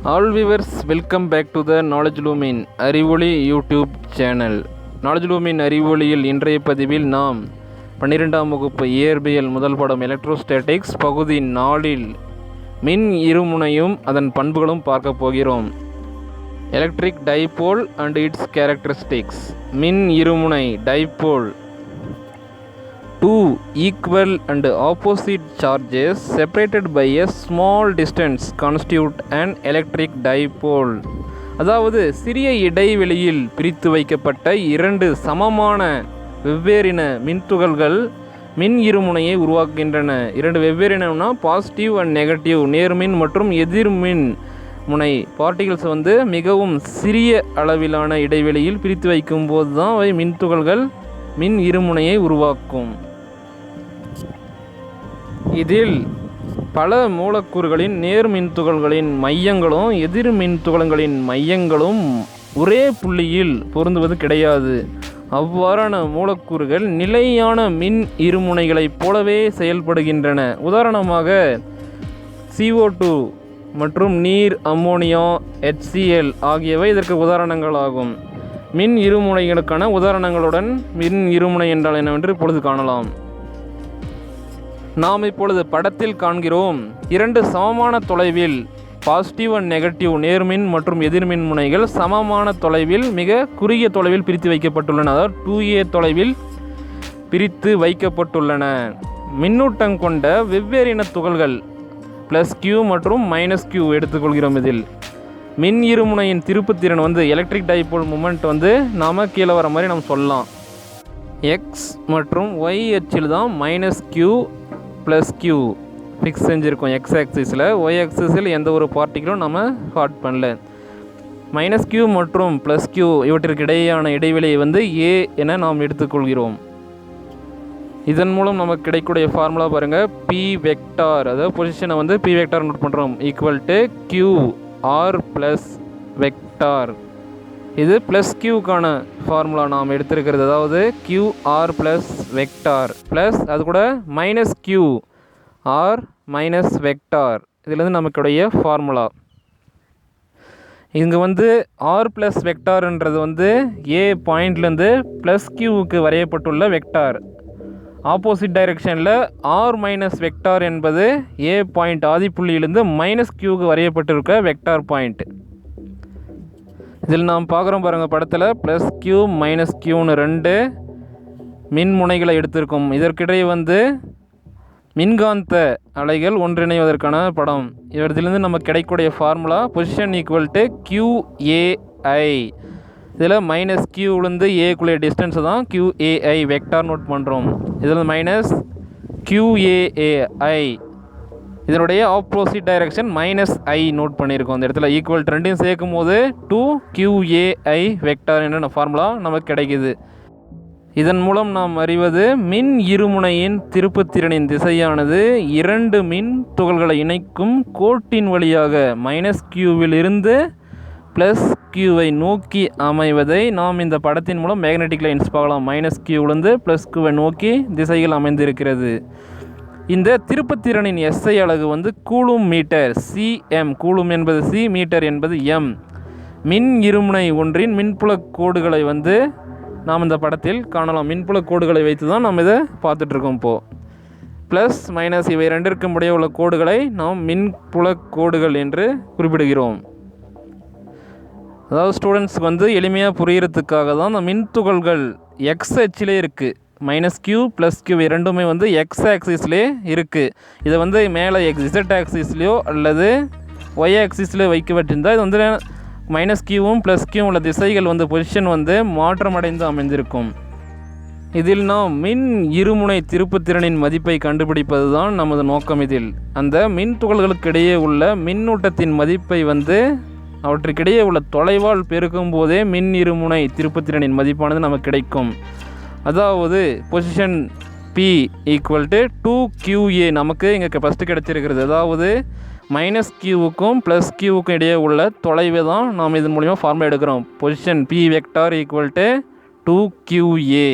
All viewers, welcome back to the Knowledge Lumin அறிவொளி YouTube channel. Knowledge Lumin அறிவொளியில் இன்றைய பதிவில் நாம் 12ஆம் வகுப்பு இயற்பியல் முதல் பாடம் எலக்ட்ரோஸ்டாட்டிக்ஸ் பகுதி 4இல் மின் இருமுனையும் அதன் பண்புகளும் பார்க்க போகிறோம். Electric dipole and it's characteristics. மின் இருமுனை dipole. Two equal and opposite charges separated by a small distance constitute an electric dipole. அதாவது சிறிய இடைவெளியில் பிரித்து வைக்கப்பட்ட இரண்டு சமமான வெவ்வேறின மின்துகள்கள் மின் இருமுனையை உருவாக்குகின்றன. இரண்டு வெவ்வேறினா பாசிட்டிவ் அண்ட் நெகட்டிவ், நேர்மின் மற்றும் எதிர்மின் முனை பார்ட்டிகல்ஸ் மிகவும் சிறிய அளவிலான இடைவெளியில் பிரித்து வைக்கும் போது தான் அவை மின்துகள்கள் மின் இருமுனையை உருவாக்கும். இதில் பல மூலக்கூறுகளின் நேர் மின்துகள்களின் மையங்களும் எதிர் மின்துகள்களின் மையங்களும் ஒரே புள்ளியில் பொருந்துவது கிடையாது. அவ்வாறான மூலக்கூறுகள் நிலையான மின் இருமுனைகளைப் போலவே செயல்படுகின்றன. உதாரணமாக CO2 மற்றும் நீர், அம்மோனியா, HCl ஆகியவை இதற்கு உதாரணங்களாகும். மின் இருமுனைகளுக்கான உதாரணங்களுடன் மின் இருமுனை என்றால் என்னவென்று இப்பொழுது காணலாம். நாம் இப்பொழுது படத்தில் காண்கிறோம். இரண்டு சமமான தொலைவில் பாசிட்டிவ் அண்ட் நெகட்டிவ் நேர்மின் மற்றும் எதிர்மின் முனைகள் சமமான தொலைவில் மிக குறுகிய தொலைவில் பிரித்து வைக்கப்பட்டுள்ளன. அதாவது 2a தொலைவில் பிரித்து வைக்கப்பட்டுள்ளன. மின்னூட்டம் கொண்ட வெவ்வேறின துகள்கள் +q மற்றும் -q எடுத்துக்கொள்கிறோம். இதில் மின் இருமுனையின் திருப்புத்திறன் எலக்ட்ரிக் டைபோல் மூமெண்ட் நாம் கீழே வர மாதிரி நம்ம சொல்லலாம். x மற்றும் y அச்சில் தான் -q +q ஃபிக்ஸ் செஞ்சுருக்கோம். x ஆக்சிஸில். y ஆக்சிஸில் எந்த ஒரு பார்ட்டிகளும் நம்ம ஹாட் பண்ணல. -q மற்றும் +q இவற்றிற்கு இடையேயான இடைவெளியை a என நாம் எடுத்துக்கொள்கிறோம். இதன் மூலம் நமக்கு கிடைக்கக்கூடிய ஃபார்முலா பாருங்கள். p வெக்டார், அதாவது பொசிஷனை p வெக்டார் நோட் பண்ணுறோம், = qr + வெக்டார். இது +qக்கான ஃபார்முலா நாம் எடுத்திருக்கிறது. அதாவது qr + வெக்டார் ப்ளஸ் அது கூட -qr - வெக்டார். இதிலேருந்து நமக்குடைய ஃபார்முலா இங்கே r + வெக்டார்ன்றது a பாயிண்ட்லேருந்து +qவுக்கு வரையப்பட்டுள்ள வெக்டார். ஆப்போசிட் டைரெக்ஷனில் r - வெக்டார் என்பது a பாயிண்ட் ஆதிப்புள்ளியிலிருந்து -qவுக்கு வரையப்பட்டிருக்க வெக்டார் பாயிண்ட். இதில் நாம் பார்க்குறோம் பாருங்கள் படத்தில் +q -qன்னு ரெண்டு மின்முனைகளை எடுத்திருக்கோம். இதற்கிடையே மின்காந்த அலைகள் ஒன்றிணைவதற்கான படம். இதிலிருந்து நமக்கு கிடைக்கக்கூடிய ஃபார்முலா பொசிஷன் = QAI. இதில் -qலேருந்து ஏக்குள்ளே டிஸ்டன்ஸ் தான் QAI வெக்டார் நோட் பண்ணுறோம். இதில் -QAI இதனுடைய ஆப்போசிட் டைரக்ஷன் -i நோட் பண்ணியிருக்கோம். அந்த இடத்துல ஈக்குவல் ரெண்டையும் சேர்க்கும் போது 2QAI வெக்டார் என்ற ஃபார்முலா நமக்கு கிடைக்குது. இதன் மூலம் நாம் அறிவது மின் இருமுனையின் திருப்புத்திறனின் திசையானது இரண்டு மின் துகள்களை இணைக்கும் கோட்டின் வழியாக -qவில் இருந்து +qவை நோக்கி அமைவதை நாம் இந்த படத்தின் மூலம் மேக்னெட்டிக் லைன்ஸ் பார்க்கலாம். -qவிலிருந்து +qவை நோக்கி திசைகள் அமைந்திருக்கிறது. இந்த திருப்புத்திறனின் SI அலகு கூலும் மீட்டர். cm, கூலும் என்பது c, மீட்டர் என்பது m. மின் இருமுனை ஒன்றின் மின்புலக் கோடுகளை நாம் இந்த படத்தில் காணலாம். மின்புலக் கோடுகளை வைத்து தான் நாம் இதை பார்த்துட்ருக்கோம். இப்போது +- இவை ரெண்டிற்கும் இடையே உள்ள கோடுகளை நாம் மின்புலக் கோடுகள் என்று குறிப்பிடுகிறோம். அதாவது ஸ்டூடெண்ட்ஸுக்கு எளிமையாக புரிகிறதுக்காக தான் அந்த மின்துகள்கள் x அச்சிலே இருக்குது. -q +q இரண்டுமே x ஆக்சிஸ்லேயே இருக்குது. இதை மேலே z ஆக்சிஸ்லேயோ அல்லது y ஆக்சிஸ்லேயோ வைக்க வச்சிருந்தால் இது -qவும் +qவும் உள்ள திசைகள் பொசிஷன் மாற்றமடைந்து அமைந்திருக்கும். இதில் நாம் மின் இருமுனை திருப்புத்திறனின் மதிப்பை கண்டுபிடிப்பது தான் நமது நோக்கம். இதில் அந்த மின் துகள்களுக்கு இடையே உள்ள மின்னூட்டத்தின் மதிப்பை அவற்றுக்கிடையே உள்ள தொலைவால் பெருக்கும் போதே மின் இருமுனை திருப்புத்திறனின் மதிப்பானது நமக்கு கிடைக்கும். அதாவது பொசிஷன் P = 2QA நமக்கு இங்கே ஃபஸ்ட்டு கிடச்சிருக்கிறது. அதாவது -qவுக்கும் +qவுக்கும் இடையே உள்ள தொலைவை தான் நாம் இதன் மூலிமா ஃபார்முலா எடுக்கிறோம். Position P vector = 2QA.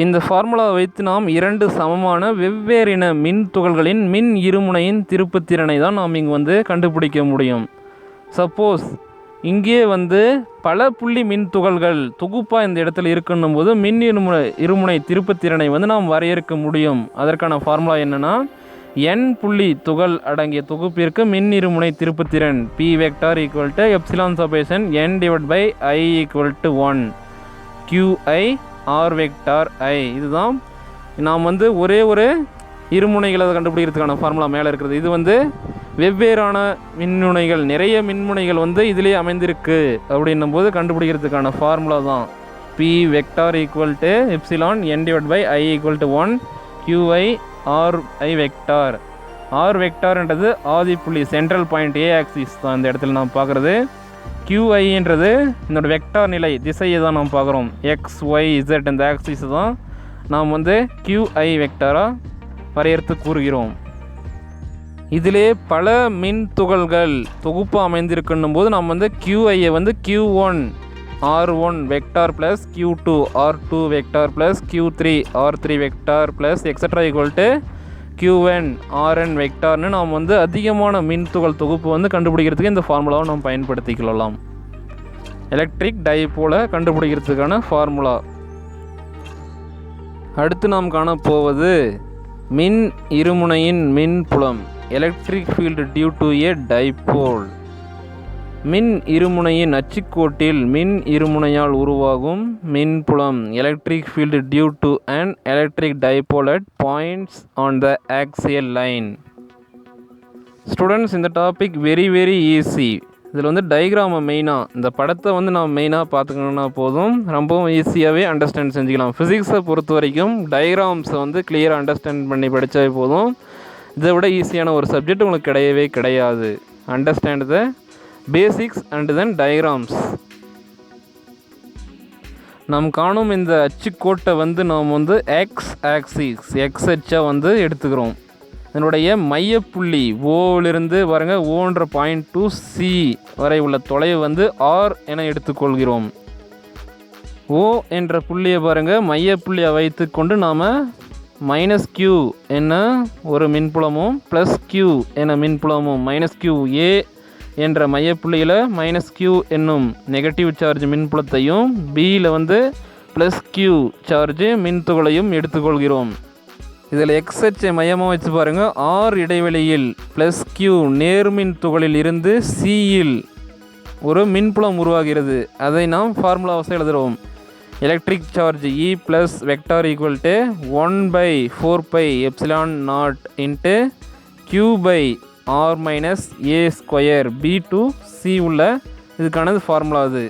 இந்த ஃபார்முலாவை வைத்து நாம் இரண்டு சமமான வெவ்வேறின மின் துகள்களின் மின் இருமுனையின் திருப்புத்திறனை தான் நாம் இங்கே கண்டுபிடிக்க முடியும். சப்போஸ் இங்கே பல புள்ளி மின் துகள்கள் தொகுப்பாக இந்த இடத்துல இருக்குன்னும் போது மின் இருமுனை திருப்புத்திறனை நாம் வரையறுக்க முடியும். அதற்கான ஃபார்முலா என்னென்னா, n புள்ளி துகள் அடங்கிய தொகுப்பிற்கு மின் இருமுனை திருப்புத்திறன் P vector equal to epsilon Sabesan n/i equal to 1 QI R vector I. இதுதான் நாம் ஒரே ஒரு இருமுனைகளை கண்டுபிடிக்கிறதுக்கான ஃபார்முலா மேலே இருக்கிறது. இது வெவ்வேறான மின்முனைகள், நிறைய மின்முனைகள் இதிலே அமைந்திருக்கு அப்படின்னும் போது கண்டுபிடிக்கிறதுக்கான ஃபார்முலா தான் P vector equal to epsilon n/i equal to 1 QI R I vector. R வெக்டார்ன்றது ஆதி புள்ளி சென்ட்ரல் பாயிண்ட் A ஆக்சிஸ் தான் இந்த இடத்துல நாம் பார்க்குறது. QIன்றது இதோட வெக்டார் நிலை திசையை தான் நாம் பார்க்குறோம். XYZ இந்த ஆக்சிஸ் தான் நாம் QI வெக்டாராக வரையறுத்து கூறுகிறோம். இதிலே பல மின் துகள்கள் தொகுப்பு அமைந்திருக்குன்னும் போது நாம் QIயை Q1 R1 vector plus Q2 R2 vector plus Q3 R3 vector plus etcetera equal to Qn Rn வெக்டார்னு நாம் அதிகமான மின் துகள் தொகுப்பு கண்டுபிடிக்கிறதுக்கு இந்த ஃபார்முலாவை நாம் பயன்படுத்திக்கலாம். எலக்ட்ரிக் டைபோலை கண்டுபிடிக்கிறதுக்கான ஃபார்முலா. அடுத்து நாம் காணப்போவது மின் இருமுனையின் மின் புலம் electric field due to a dipole. மின் இருமுனையின் அச்சுக்கோட்டில் மின் இருமுனையால் உருவாகும் மின்புலம் electric field due to an electric dipole at points on the axial line. Students, இந்த டாபிக் வெரி ஈஸி. இதில் டயக்ராமை மெயினாக இந்த படத்தை நாம் மெயினாக பார்த்துக்கணுன்னா போதும், ரொம்பவும் ஈஸியாகவே அண்டர்ஸ்டாண்ட் செஞ்சுக்கலாம். ஃபிசிக்ஸை பொறுத்த வரைக்கும் டயக்ராம்ஸை கிளியராக அண்டர்ஸ்டாண்ட் பண்ணி படித்தாவே போதும். இதை விட ஈஸியான ஒரு சப்ஜெக்ட் உங்களுக்கு கிடையவே கிடையாது. Understand the basics and then diagrams. நாம் காணும் இந்த அச்சுக்கோட்டை நாம் எக்ஸ் ஆக்சிஸ் எக்ஸ் அச்சாக எடுத்துக்கிறோம். இதனுடைய மையப்புள்ளி ஓவிலிருந்து பாருங்கள், ஓன்ற பாயிண்ட் டு சி வரை உள்ள தொலைவு ஆர் என எடுத்துக்கொள்கிறோம். ஓ என்ற புள்ளியை பாருங்கள், மையப்புள்ளியை வைத்து கொண்டு நாம் -q என்ன ஒரு மின்புலமும் +q என மின்புலமும் -q ஏ என்ற மையப்புள்ளியில் -q என்னும் நெகட்டிவ் சார்ஜ் மின்புலத்தையும் பியில் +q சார்ஜ் மின்துகளையும் எடுத்துக்கொள்கிறோம். இதில் எக்ஸ்ஹெச்சை மையமாக வச்சு பாருங்கள், ஆர் இடைவெளியில் +q நேர்மின் துகளில் இருந்து சியில் ஒரு மின்புலம் உருவாகிறது. அதை நாம் ஃபார்முலாவை எழுதுகிறோம். Electric charge E plus vector equal to 1/4π epsilon naught into Q/R-A² B to C உள்ள இதுக்கானது ஃபார்முலா. அது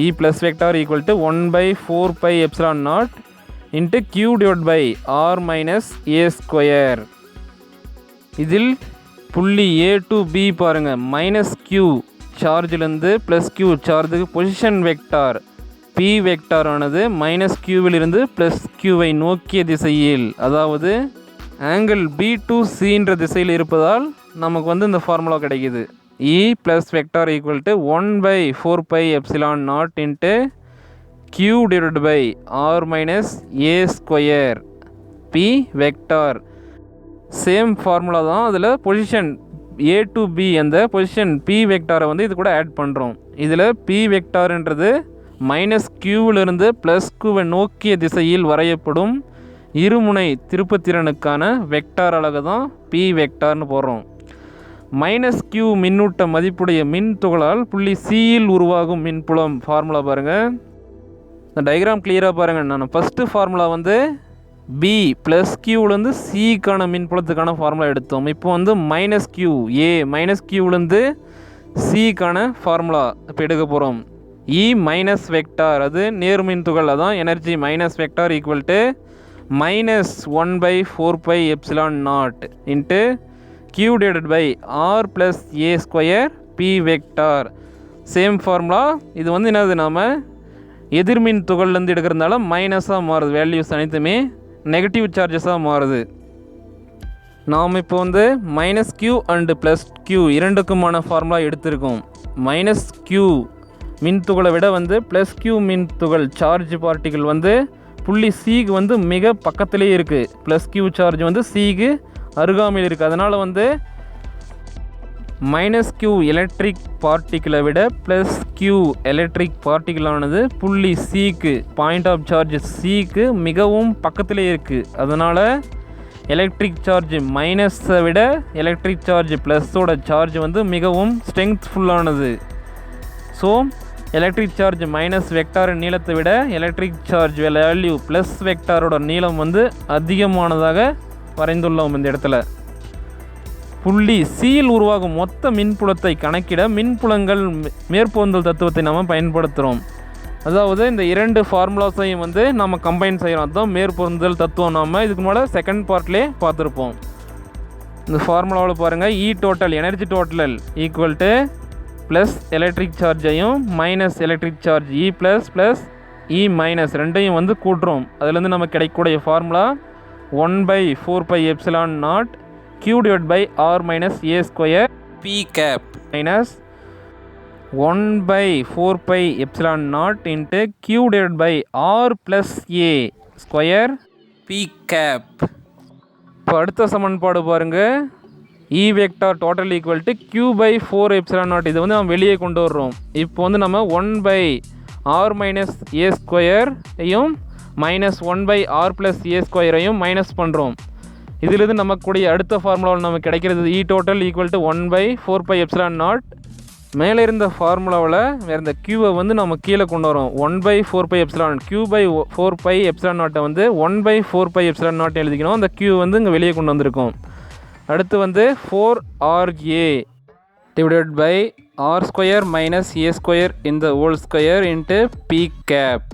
E plus vector equal to 1/4π epsilon naught into Q/R-A². இதில் புள்ளி A to B பாருங்கள், -q சார்ஜிலிருந்து +q சார்ஜுக்கு பொசிஷன் வெக்டார் P வெக்டார் ஆனது -qவிலிருந்து +qவை நோக்கிய திசையில், அதாவது ஆங்கிள் B to Cன்ற திசையில் இருப்பதால் நமக்கு இந்த ஃபார்முலா கிடைக்கிது. E plus vector equal to 1/4π epsilon naught into Q/R-A² P vector. Same formula தான். அதில் பொசிஷன் A to B அந்த பொசிஷன் P வெக்டாரை இது கூட ஆட் பண்ணுறோம். இதில் P வெக்டார்ன்றது -qவிலிருந்து +qவை நோக்கிய திசையில் வரையப்படும் இருமுனை திருப்புத்திறனுக்கான வெக்டார் அலகு தான் P வெக்டார்னு போடுறோம். -q மின்னூட்ட மதிப்புடைய மின் துகளால் புள்ளி சியில் உருவாகும் மின்புலம் ஃபார்முலா பாருங்கள். இந்த டயக்ராம் கிளியராக பாருங்கள். நான் ஃபஸ்ட்டு ஃபார்முலா B +qவிலேருந்து சிக்கான மின்புலத்துக்கான ஃபார்முலா எடுத்தோம். இப்போ -q A -qவிலேருந்து சிக்கான ஃபார்முலா இப்போ எடுக்க போகிறோம். E மைனஸ் வெக்டார் அது நேர்மின் துகள், அதான் energy -vector equal to -1/4π epsilon naught into Q/R+A² P vector. Same formula. இது என்னது, நாம் எதிர்மின் துகள்லேருந்து எடுக்கிறதுனால மைனஸாக மாறுது, வேல்யூஸ் அனைத்துமே நெகட்டிவ் சார்ஜஸாக மாறுது. நாம் இப்போ -q அண்டு +q இரண்டுக்குமான ஃபார்முலா எடுத்திருக்கோம். -q மின்துகளை விட +q மின்துகள் சார்ஜ் பார்ட்டிகள் புள்ளி சிக்கு வந்து மிக பக்கத்திலே இருக்குது. ப்ளஸ் கியூ சார்ஜ் வந்து சிக்கு அருகாமையில் இருக்குது. அதனால் வந்து மைனஸ் கியூ எலக்ட்ரிக் பார்ட்டிக்கிளை விட ப்ளஸ் கியூ எலக்ட்ரிக் பார்ட்டிக்கிளானது புள்ளி சிக்கு, பாயிண்ட் ஆஃப் சார்ஜ் சிக்கு மிகவும் பக்கத்திலே இருக்குது. அதனால் எலக்ட்ரிக் சார்ஜ் மைனஸை விட எலக்ட்ரிக் சார்ஜ் ப்ளஸோட சார்ஜ் வந்து மிகவும் ஸ்ட்ரெங்க்ஃபுல்லானது. ஸோ எலக்ட்ரிக் சார்ஜ் மைனஸ் வெக்டாரின் நீளத்தை விட எலக்ட்ரிக் சார்ஜ் வேல்யூ ப்ளஸ் வெக்டாரோட நீளம் வந்து அதிகமானதாக வரைந்துள்ளோம். இந்த இடத்துல புள்ளி சியில் உருவாகும் மொத்த மின்புலத்தை கணக்கிட மின்புலங்கள் மேற்பொருந்தல் தத்துவத்தை நம்ம பயன்படுத்துகிறோம். அதாவது இந்த இரண்டு ஃபார்முலாஸையும் வந்து நம்ம கம்பைன் செய்கிறோம். அதுதான் மேற்பொருந்தல் தத்துவம். நம்ம இதுக்கு முன்னாடி செகண்ட் பார்ட்லேயே பார்த்துருப்போம். இந்த ஃபார்முலாவில் பாருங்கள், E total energy total equal to plus electric சார்ஜையும் minus electric charge E plus plus E minus ரெண்டையும் வந்து கூட்டுறோம். அதுலேருந்து நமக்கு கிடைக்கக்கூடிய formula 1/4πε0 q divided by r minus a square p cap minus 1/4πε0 into q divided by r plus a square p cap. இப்போ அடுத்த சமன்பாடு பாருங்கள், e vector total equal to q by 4ε0. இது வந்து நம்ம வெளியே கொண்டு வர்றோம். இப்போ வந்து நம்ம 1/r minus a square ஐயும் minus 1/r plus a square ஐயும் மைனஸ் பண்ணுறோம். இதிலிருந்து நமக்கு கூடிய அடுத்த ஃபார்முலாவில் நமக்கு கிடைக்கிறது இ டோட்டல் ஈக்குவல் டு 1/4πε0. மேலே இருந்த ஃபார்முலாவில் வேறு இந்த க்யூவை வந்து நம்ம கீழே கொண்டு வரோம். 1/4πε0 q/4πε0 வந்து 1/4πε0 எழுதிக்கணும். அந்த க்யூ வந்து இங்கே வெளியே கொண்டு வந்திருக்கோம். அடுத்து வந்து 4RA divided by r square minus a square இந்த whole square into p cap.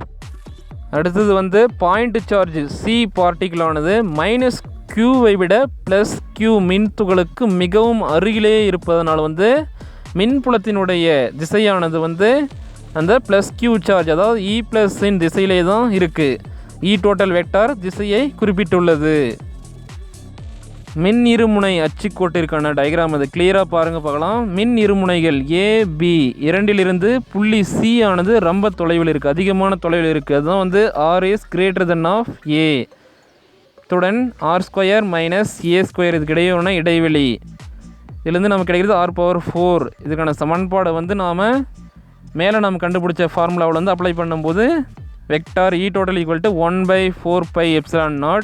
அடுத்தது வந்து பாயிண்ட் சார்ஜ் சி பார்ட்டிக்கிளானது மைனஸ் க்யூவை விட ப்ளஸ் க்யூ மின்துகளுக்கு மிகவும் அருகிலே இருப்பதனால் வந்து மின்புலத்தினுடைய திசையானது வந்து அந்த ப்ளஸ் க்யூ சார்ஜ், அதாவது இ ப்ளஸின் திசையிலே தான் இருக்குது. இ டோட்டல் வெக்டார் திசையை குறிப்பிட்டுள்ளது. மின் இருமுனை அச்சுக்கோட்டிற்கான டயக்ராம் அது கிளியராக பார்க்கலாம். மின் இருமுனைகள் ஏபி இரண்டிலிருந்து புள்ளி சி ஆனது ரொம்ப தொலைவில் இருக்குது, அதிகமான தொலைவில் இருக்குது. அதுதான் வந்து r is greater than of a. இத்துடன் r square minus a square இதுக்கு இடையே இடைவெளி. இதுலேருந்து நமக்கு கிடைக்கிறது r⁴. இதுக்கான சமன்பாடை வந்து நாம் மேலே நம்ம கண்டுபிடிச்ச ஃபார்முலாவில் வந்து அப்ளை பண்ணும்போது vector E total equal to 1/4πε0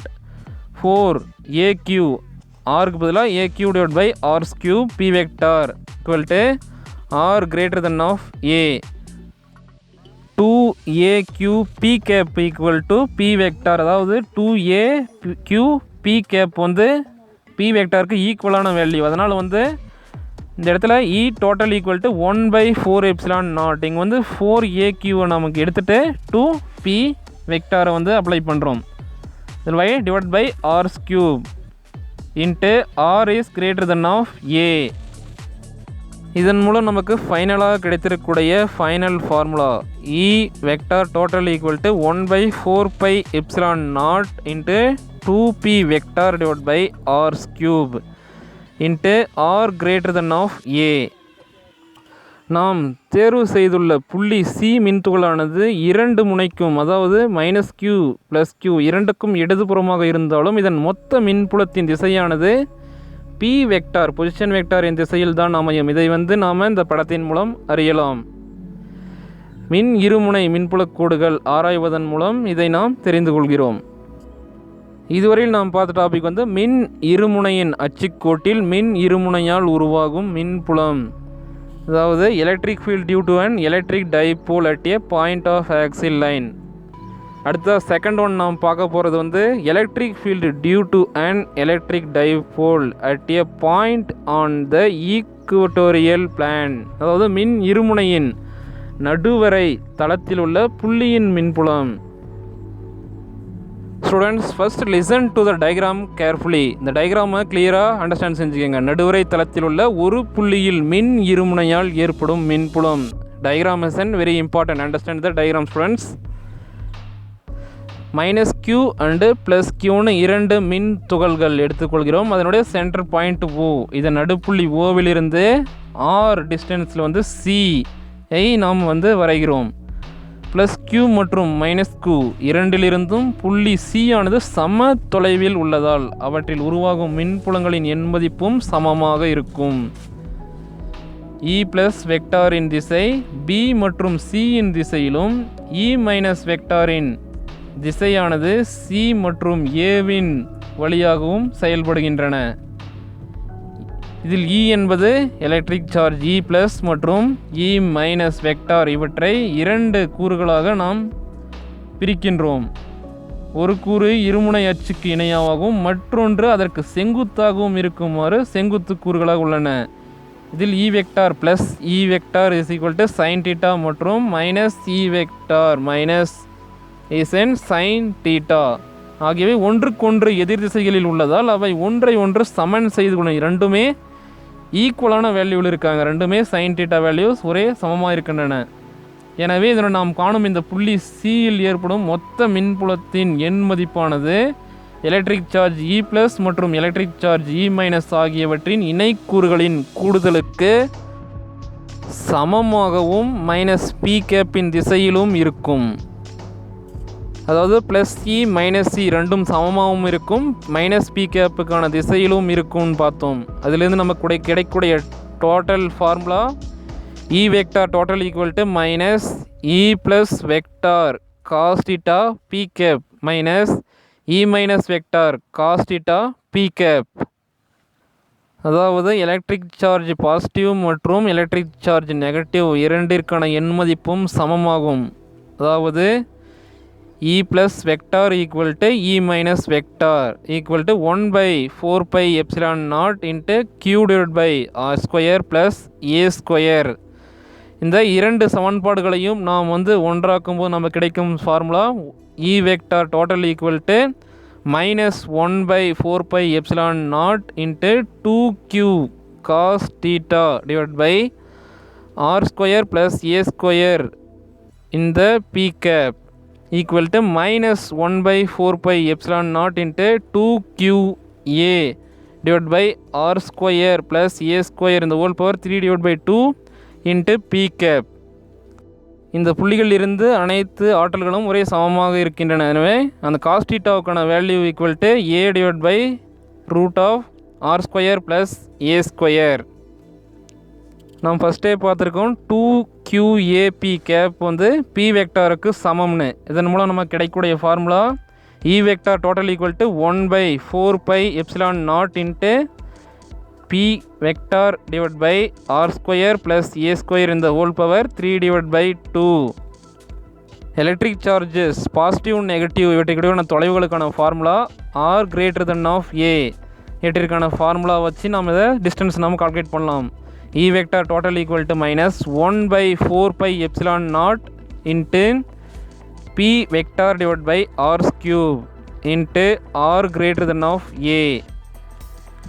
4AQ ஆருக்கு பதிலாக AQ divide by r's cube p vector equal to r greater than of a 2AQ P cap equal to p vector. அதாவது 2AQ P கேப் வந்து p வெக்டாருக்கு ஈக்குவலான value. அதனால் வந்து இந்த இடத்துல இ டோட்டல் ஈக்குவல் டு 1/4πε0. இங்கே வந்து 4AQவை நமக்கு எடுத்துகிட்டு 2P வெக்டாரை வந்து அப்ளை பண்ணுறோம். இதில் y divide by r's cube into r is greater than of a. இதன் மூலம் நமக்கு ஃபைனலாக கிடைத்திருக்கக்கூடிய final formula E vector total equal to 1/4πε0 into 2p vector divide by r's cube into r greater than of a. நாம் தேர்வு செய்துள்ள புள்ளி C மின்துகளானது இரண்டு முனைக்கும், அதாவது மைனஸ் கியூ ப்ளஸ் கியூ இரண்டுக்கும் இடதுபுறமாக இருந்தாலும் இதன் மொத்த மின்புலத்தின் திசையானது பி வெக்டார் பொசிஷன் வெக்டாரின் திசையில் தான் அமையும். இதை வந்து நாம் இந்த படத்தின் மூலம் அறியலாம். மின் இருமுனை மின்புலக்கோடுகள் ஆராய்வதன் மூலம் இதை நாம் தெரிந்து கொள்கிறோம். இதுவரையில் நாம் பார்த்த டாபிக் வந்து மின் இருமுனையின் அச்சுக்கோட்டில் மின் இருமுனையால் உருவாகும் மின்புலம், அதாவது electric field due to an electric dipole at a point of axial line. அடுத்த செகண்ட் ஒன் நாம் பார்க்க போகிறது வந்து electric field due to an electric dipole at a point on the equatorial plane, அதாவது மின் இருமுனையின் நடுவரை தளத்தில் உள்ள புள்ளியின் மின்புலம். Students, first listen to the diagram carefully. இந்த டயக்ராமை கிளியராக அண்டர்ஸ்டாண்ட் செஞ்சுக்கோங்க. நடுவரை தளத்தில் உள்ள ஒரு புள்ளியில் மின் இருமுனையால் ஏற்படும் மின்புலம். Diagram is an very important. Understand the diagram students. Minus q and plus கியூன்னு இரண்டு மின் துகள்கள் எடுத்துக்கொள்கிறோம். அதனுடைய சென்டர் பாயிண்ட் ஓ. இதன் நடுப்புள்ளி ஓவிலிருந்து ஆர் டிஸ்டன்ஸில் வந்து சிஐ நாம் வந்து வரைகிறோம். ப்ளஸ் q மற்றும் மைனஸ் q இரண்டிலிருந்தும் புள்ளி C ஆனது சம தொலைவில் உள்ளதால் அவற்றில் உருவாகும் மின்புலங்களின் எண் மதிப்பும் சமமாக இருக்கும். E பிளஸ் வெக்டாரின் திசை B மற்றும் C இன் திசையிலும் E மைனஸ் வெக்டாரின் திசையானது C மற்றும் Aவின் வழியாகவும் செயல்படுகின்றன. இதில் E என்பது எலக்ட்ரிக் சார்ஜ் E பிளஸ் மற்றும் E மைனஸ் வெக்டார் இவற்றை இரண்டு கூறுகளாக நாம் பிரிக்கின்றோம். ஒரு கூறு இருமுனை அச்சுக்கு இணையாகவும் மற்றொன்று அதற்கு செங்குத்தாகவும் இருக்குமாறு செங்குத்து கூறுகளாக உள்ளன. இதில் E vector plus E vector is equal to sine theta மற்றும் மைனஸ் E வெக்டார் மைனஸ் இசன் சைன் தீட்டா ஆகியவை ஒன்றுக்கொன்று எதிர் திசைகளில் உள்ளதால் அவை ஒன்றை ஒன்று சமன் செய்து கொள்ள இரண்டுமே ஈக்குவலான வேல்யூவில் இருக்காங்க. ரெண்டுமே சைன் தீட்டா வேல்யூஸ் ஒரே சமமாக இருக்கின்றன. எனவே இதனை நாம் காணும் இந்த புள்ளி சியில் ஏற்படும் மொத்த மின்புலத்தின் எண் மதிப்பானது எலக்ட்ரிக் சார்ஜ் E பிளஸ் மற்றும் எலக்ட்ரிக் சார்ஜ் E மைனஸ் ஆகியவற்றின் இணைக்கூறுகளின் கூடுதலுக்கு சமமாகவும் மைனஸ் பி கேப்பின் திசையிலும் இருக்கும். அதாவது ப்ளஸ் E மைனஸ் E ரெண்டும் சமமாகவும் இருக்கும், மைனஸ் பி கேப்புக்கான திசையிலும் இருக்கும்னு பார்த்தோம். அதுலேருந்து நமக்கு கிடைக்கக்கூடிய total formula E vector total equal to minus E plus vector cos theta P cap minus E minus vector cos theta P cap. அதாவது எலக்ட்ரிக் சார்ஜ் பாசிட்டிவ் மற்றும் எலக்ட்ரிக் சார்ஜ் நெகட்டிவ் இரண்டிற்கான எண் மதிப்பும் சமமாகும். அதாவது E plus vector equal to E minus vector equal to 1 by 4 pi epsilon naught into Q divided by R square plus A square. இந்த இரண்டு சமன்பாடுகளையும் நாம் ஒன்றாக்கும் போது நமக்கு கிடைக்கும் formula E vector total equal to minus 1 by 4 pi epsilon naught into 2Q cos theta divided by R square plus A square in the P cap equal to minus 1 by 4 pi epsilon naught into 2QA divided by R square plus A square in the whole power 3 divided by 2 into P cap. இந்த புள்ளிகளில் இருந்து அனைத்து ஆற்றல்களும் ஒரே சமமாக இருக்கின்றன. எனவே அந்த cos தீட்டாவுக்கான value equal to A divided by root of R square plus A square. நாம் ஃபஸ்ட்டே பார்த்துருக்கோம் 2QAP கேப் P வெக்டாருக்கு சமம்னு. இதன் மூலம் நமக்கு கிடைக்கக்கூடிய formula E vector total equal to 1 by 4 pi epsilon naught into P vector divide by R square plus A square இந்த whole power 3 divide by 2. Electric charges positive negative இவற்றுக்கான தொலைவுகளுக்கான formula R greater than of A இவற்றிற்கான formula வச்சு நாம் இதை distance நாம் calculate பண்ணலாம். E vector total equal to minus 1 by 4 pi epsilon naught into P vector divided by R cube into R greater than of A.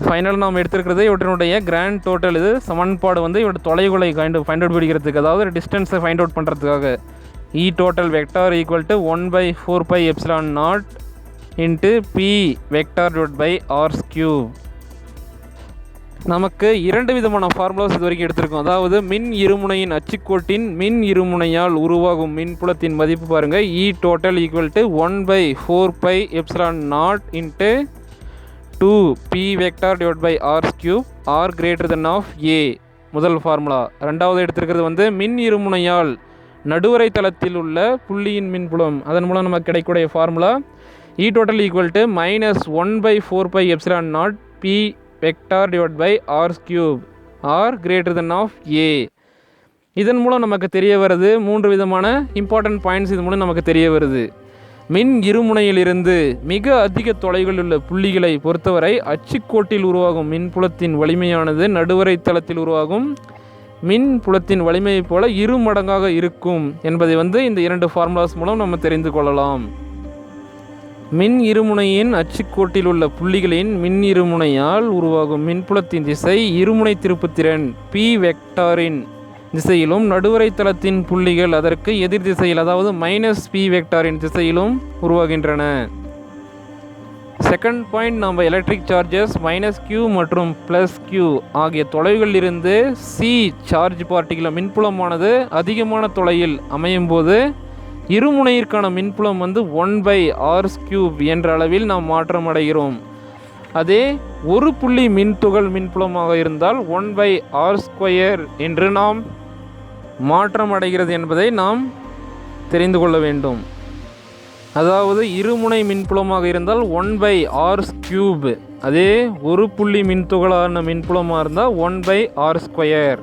Final நாம் எடுத்திருக்கிறது இவற்றினுடைய grand total. இது சமன்பாடு இவற்றை தொலைவுகளை ஃபைண்ட் அவுட் பிடிக்கிறதுக்கு, அதாவது டிஸ்டன்ஸை ஃபைண்ட் அவுட் பண்ணுறதுக்காக. E total vector equal to 1 by 4 pi epsilon naught into P vector divided by R cube. நமக்கு இரண்டு விதமான ஃபார்முலாஸ் இது வரைக்கும் எடுத்திருக்கோம். அதாவது மின் இருமுனையின் அச்சுக்கோட்டின் மின் இருமுனையால் உருவாகும் மின்புலத்தின் மதிப்பு பாருங்கள். E total equal to 1 by 4 pi epsilon naught into 2 P vector divided by R cube R greater than of A முதல் ஃபார்முலா. ரெண்டாவது எடுத்திருக்கிறது மின் இருமுனையால் நடுவரை தளத்தில் உள்ள புள்ளியின் மின்புலம். அதன் மூலம் நமக்கு கிடைக்கக்கூடிய formula E total equal to minus 1 by 4 pi epsilon naught P vector divided by R cube R greater than of A. இதன் மூலம் நமக்கு தெரிய வருது மூன்று விதமான இம்பார்ட்டன்ட் பாயிண்ட்ஸ். இது மூலம் நமக்கு தெரிய வருது. மின் இருமுனையிலிருந்து மிக அதிக தொலைவில் உள்ள புள்ளிகளை பொறுத்தவரை அச்சுக்கோட்டில் உருவாகும் மின்புலத்தின் வலிமையானது நடுவரை தளத்தில் உருவாகும் மின் புலத்தின் வலிமையை போல 2 மடங்காக இருக்கும் என்பதை இந்த இரண்டு ஃபார்முலாஸ் மூலம் நம்ம தெரிந்து கொள்ளலாம். மின் இருமுனையின் அச்சுக்கோட்டில் உள்ள புள்ளிகளின் மின் இருமுனையால் உருவாகும் மின்புலத்தின் திசை இருமுனை திருப்புத்திறன் P வெக்டாரின் திசையிலும் நடுவரை தளத்தின் புள்ளிகள் அதற்கு எதிர் திசையில், அதாவது மைனஸ் P வெக்டாரின் திசையிலும் உருவாகின்றன. செகண்ட் பாயிண்ட், நம்ம எலக்ட்ரிக் சார்ஜஸ் மைனஸ் Q மற்றும் ப்ளஸ் Q ஆகிய தொலைவுகளில் இருந்து C சார்ஜ் பார்ட்டிகிள் மின்புலமானது அதிகமான தொலைவில் அமையும் போது இருமுனையிற்கான மின்புலம் வந்து 1/r³ என்ற அளவில் நாம் மாற்றம் அடைகிறோம். அதே ஒரு புள்ளி மின்துகள் மின்புலமாக இருந்தால் 1/r² என்று நாம் மாற்றம் அடைகிறது என்பதை நாம் தெரிந்து கொள்ள வேண்டும். அதாவது இருமுனை மின்புலமாக இருந்தால் 1/r³, அதே ஒரு புள்ளி மின்துகளான மின்புலமாக இருந்தால் 1/r².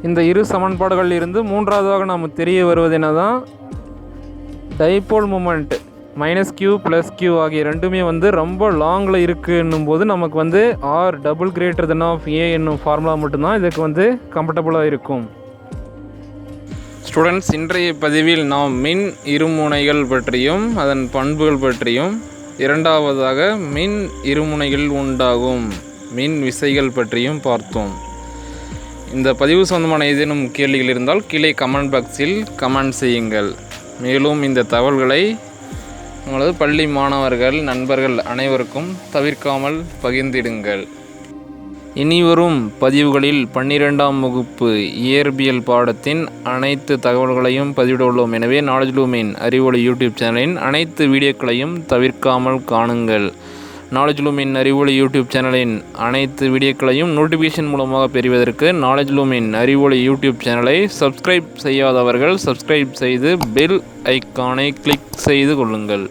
இந்த இரு சமன்பாடுகளில் இருந்து மூன்றாவதாக நாம் தெரிய வருவது என்னதான், டைபோல் மூமெண்ட் -q + q ஆகிய ரெண்டுமே வந்து ரொம்ப லாங்கில் இருக்குன்னும் போது நமக்கு வந்து r > a என்னும் ஃபார்முலா மட்டும்தான் இதுக்கு வந்து கம்ஃபர்டபுளாக இருக்கும். ஸ்டூடெண்ட்ஸ், இன்றைய பதிவில் நாம் மின் இருமுனைகள் பற்றியும் அதன் பண்புகள் பற்றியும், இரண்டாவதாக மின் இருமுனைகளில் உண்டாகும் மின் விசைகள் பற்றியும் பார்த்தோம். இந்த பதிவு சம்பந்தமான ஏதேனும் கேள்விகள் இருந்தால் கீழே கமெண்ட் பாக்ஸில் கமெண்ட் செய்யுங்கள். மேலும் இந்த தகவல்களை உங்களது பள்ளி மாணவர்கள் நண்பர்கள் அனைவருக்கும் தவிர்க்காமல் பகிர்ந்திடுங்கள். இனிவரும் பதிவுகளில் 12ஆம் வகுப்பு இயற்பியல் பாடத்தின் அனைத்து தகவல்களையும் பதிவிட உள்ளோம். எனவே நாலேஜ் லூமின் அறிவொளி யூடியூப் சேனலின் அனைத்து வீடியோக்களையும் தவிர்க்காமல் காணுங்கள். நாலேஜ் லூமின் அறிவொளி யூடியூப் சேனலின் அனைத்து வீடியோக்களையும் நோட்டிஃபிகேஷன் மூலமாக பெறுவதற்கு நாலேஜ் லூமின் அறிவொளி யூடியூப் சேனலை சப்ஸ்கிரைப் செய்யாதவர்கள் சப்ஸ்கிரைப் செய்து பெல் ஐக்கானை கிளிக் செய்து கொள்ளுங்கள்.